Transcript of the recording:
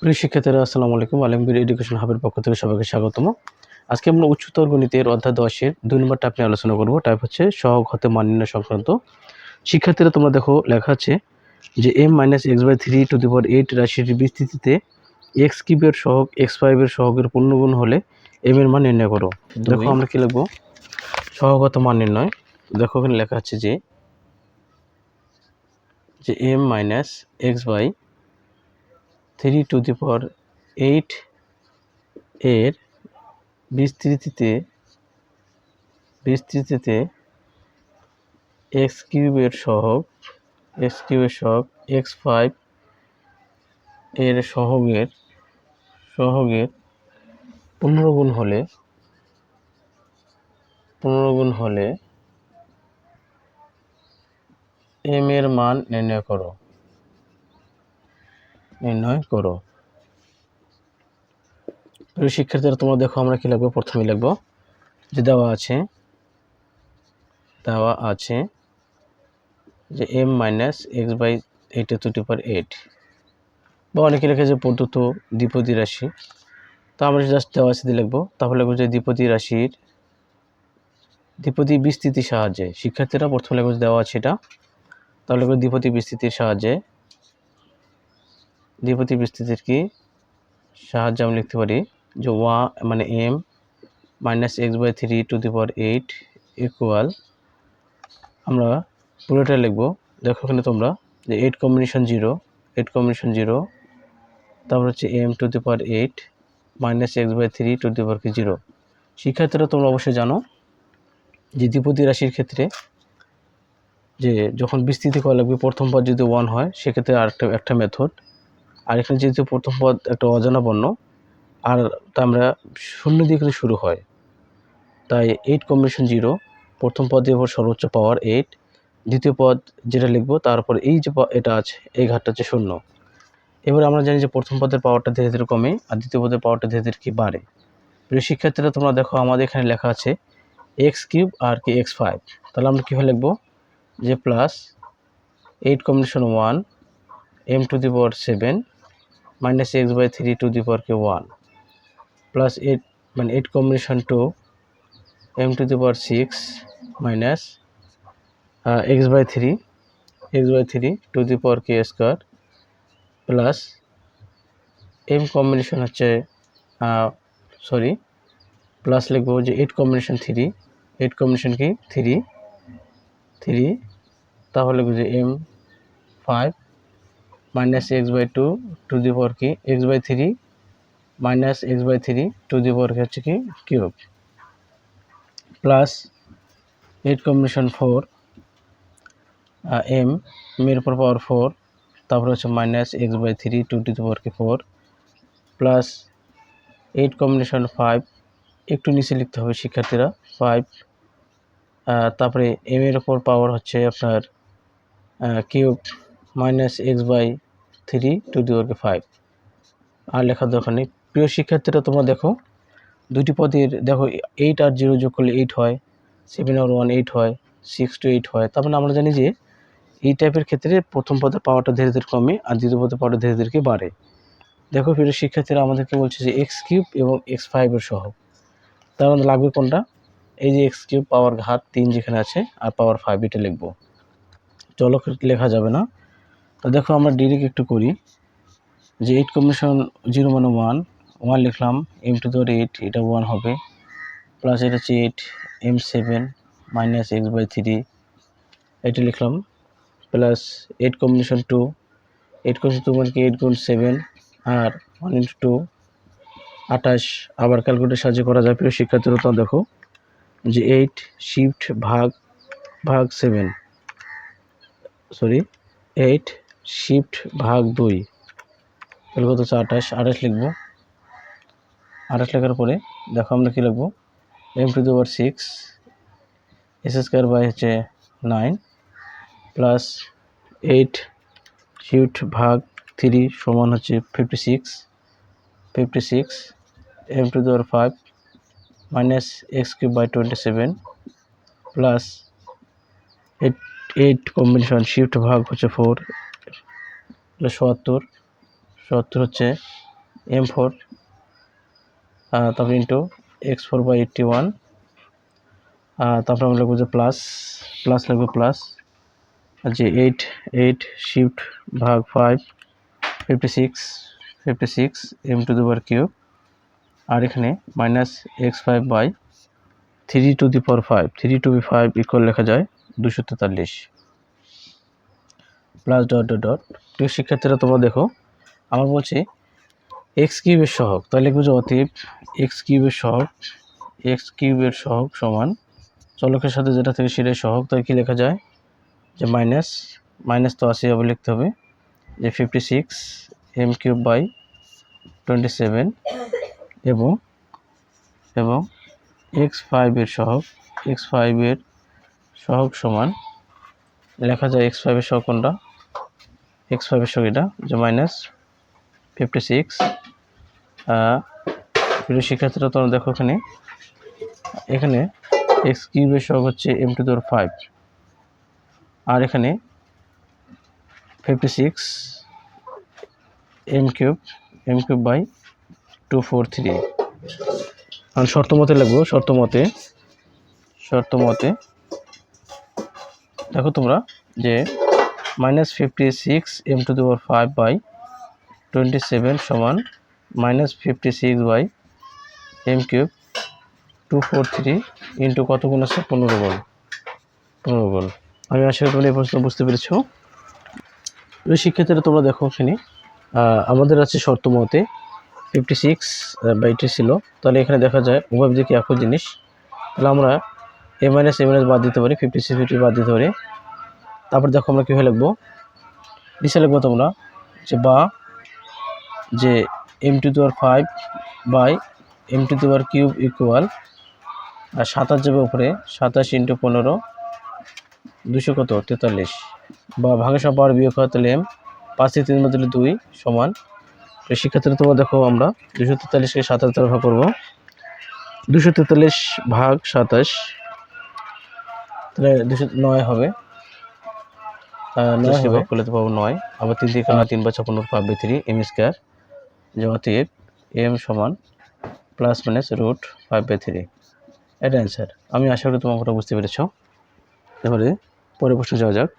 প্রিয় শিক্ষার্থীরা আসসালামু আলাইকুম। আলমগীর এডুকেশন হাবের পক্ষ থেকে সবাইকে স্বাগতম। আজকে আমরা উচ্চতর গণিতের অধ্যায় 10-এর 2 নম্বর টাইপ নিয়ে আলোচনা করব। টাইপ হচ্ছে সহগ হতে মান নির্ণয় সংক্রান্ত। শিক্ষার্থীরা তোমরা দেখো লেখা আছে যে m-x/3⁸ রাশিটির বিস্তৃতিতে x কিউবের সহগ x5 এর সহগের পূর্ণগুণ হলে m এর মান নির্ণয় করো। দেখো আমরা কি লিখব, সহগত মান নির্ণয়। দেখো এখানে লেখা আছে যে m-x/3⁸ এর বিস্তৃতিতে x কিউবের সহগ x5 এর সহগের পূর্ণগুণ হলে m এর মান নির্ণয় করো। প্রিয় শিক্ষার্থীরা তোমরা দেখো আমরা কি লিখব, প্রথমে লিখব যে দেওয়া আছে যে m-x/8 বা অনেকে লেখে যে প্রদত্ত দ্বিপদী রাশি। তো আমরা জাস্ট দেওয়া আছে দিয়ে লিখবো। তাহলে লিখবো যে দ্বিপদী বিস্তৃতির সাহায্যে। শিক্ষার্থীরা প্রথমে লিখবো দেওয়া আছে এটা, তাহলে লিখবো দ্বিপদী বিস্তৃতির সাহায্যে আমি লিখতে পারি যে মানে m-x/3⁸ ইকুয়াল, আমরা পুরোটা লিখবো। দেখো এখানে তোমরা যে 8 কম্বিনেশন 0, তারপর হচ্ছে m⁸ -x/3⁸ শিক্ষার্থীরা তোমরা অবশ্যই জানো যে দ্বিপদী রাশির ক্ষেত্রে যে যখন বিস্তৃতি করা লাগবে, প্রথম পদ যদি 1 হয় সেক্ষেত্রে একটা মেথড, আর এখানে যেহেতু প্রথম পদ একটা অজানা বর্ণ আর তা আমরা শূন্য দিয়ে কিন্তু শুরু হয়, তাই 8 কম্বিনেশন 0 প্রথম পদের উপর সর্বোচ্চ পাওয়ার 8, দ্বিতীয় পদ যেটা লিখবো তারপর এই যে এটা আছে এই ঘাটটা হচ্ছে 0। এবার আমরা জানি যে প্রথম পদের পাওয়ারটা ধীরে ধীরে কমে আর দ্বিতীয় পদের পাওয়ারটা ধীরে ধীরে কি বাড়ে। প্রিয় শিক্ষার্থীরা তোমরা দেখো আমাদের এখানে লেখা আছে x³ আর কি x5, তাহলে আমরা কীভাবে লিখবো যে plus 8 combination 1 m⁻7 -x/3⁴ 1 plus 8 মানে 8 combination 2 m⁻6 minus x/3 plus m combination হচ্ছে প্লাস লিখবো যে 8 কম্বিনেশন 3 কি 3, তাহলে লিখবো যে m5 -x/2 কি x/3 x/3 হচ্ছে কি কিউব, প্লাস 8 কম্বিনেশন 4 m এর উপর পাওয়ার 4, তারপর হচ্ছে -x/3 4 প্লাস 8 কম্বিনেশন 5 একটু নিচে লিখতে হবে শিক্ষার্থীরা 5, তারপরে m এর উপর পাওয়ার হচ্ছে আপনার কিউব -x/3 আর লেখার দরকার নেই। প্রিয় শিক্ষার্থীরা তোমরা দেখো দুটি পদের দেখো 8 আর 0 যোগ করলে 8 হয়, 7 আর 1 8 হয়, 6 to 8 হয়। তার মানে আমরা জানি যে এই টাইপের ক্ষেত্রে প্রথম পদের পাওয়ারটা ধীরে ধীরে কমে আর দ্বিতীয় পদের পাওয়ারটা ধীরে ধীরে বাড়ে। দেখো প্রিয় শিক্ষার্থীরা আমাদেরকে বলছে যে x³ এবং x5 এর সহগ, তার মধ্যে লাগবে কোনটা, এই যে x³ পাওয়ার ঘাত 3 যেখানে আছে আর পাওয়ার 5 এটা লিখবো। চলো লেখা যাবে না, তো দেখো আমরা ডিরেক্ট একটু করি যে 8 কম্বিনেশন 0 মানে 1 লিখলাম, m⁻8 এটা 1 হবে, প্লাস এটা হচ্ছে 8 m7 -x/3 এটা লিখলাম, প্লাস 8 কম্বিনেশন 2 মানে কি 8 গুণ 7 আর 1 × 2 28, আবার ক্যালকুলেটর সাহায্যে করা যায়। প্রিয় শিক্ষার্থীরা তো দেখো যে 8 শিফট ভাগ 2 তাহলে কত হচ্ছে 28 লিখবো। 28 লেখার পরে দেখো আমরা কি লিখবো, m⁻6 s² হচ্ছে 9 প্লাস 8 শিফট ভাগ 3 সমান হচ্ছে 56 m⁻5 -x³/27 plus 8 combination shift ভাগ হচ্ছে 4 77 হচ্ছে M4 তারপর ইন্টু x4/81 তারপর আমরা লিখবো যে প্লাস লিখবো প্লাস যে 8 শিফট ভাগ 5 56 m⁵ আর এখানে মাইনাস x5/3⁵ 3 ইকুয়াল লেখা যায় 243 প্লাস ডট ডট ডট। প্রিয় শিক্ষার্থীরা তোমরা দেখো আমার বলছি এক্স কিউবের সহগ, তাহলে লিখবো যে অতএব এক্স কিউবের সহগ সমান চলকের সাথে যেটা থেকে সেটাই সহগ, তাই কি লেখা যায় যে মাইনাস তো আসে হবে, লিখতে হবে যে 56 m⁵/27 এবং x5 এর সহগ সমান লেখা যায় x5 এর সহগ কোনটা, x5 এর সহগ এটা যে মাইনাস 56। প্রিয় শিক্ষার্থীরা তোমরা দেখো এখানে এক্স কিউবের সহগ হচ্ছে m⁵, আর এখানে 56 m⁵/243। আর শর্ত মতে লিখবো, শর্ত মতে দেখো তোমরা যে মাইনাস 56 m⁵/27 সমান মাইনাস 56/m⁵243 ইন্টু কত গুণ আছে 15 গুণ। আমি আশা করি তোমরা এই প্রশ্ন বুঝতে পেরেছো। ওই শিক্ষার্থীরা তোমরা দেখো এখানে আমাদের আছে শর্ত মতে 56/2 ছিল, তাহলে এখানে দেখা যায় উভয় দিকে একই জিনিস, তাহলে আমরা a মাইনাস বাদ দিতে পারি, 56 বাদ দিতে পারি। তারপর দেখো আমরা কীভাবে লিখবো, নিচে লিখবো তোমরা যে m⁵/m⁵³ ইকুয়াল আর 27 যাবে উপরে 27 × 15 243 বা ভাগের সব পাওয়ার বিয়োগ হয়, তাহলে m 5 থেকে 3 মধ্যে 2 সমান। শিক্ষার্থীরা তোমরা দেখো আমরা 243কে 27 দ্বারা ভাগ করবো, 243 ভাগ 27 তাহলে 209 হবে, 9 ভাগ করলে তো পাবো 9, আবার 3 থেকে 3/56 5/3 m², যে অতএব m সমান প্লাস মাইনাস √5/3। এটা অ্যান্সার। আমি আশা করি তোমরা বুঝতে পেরেছো। এবারে পরের প্রশ্ন যাওয়া যাক।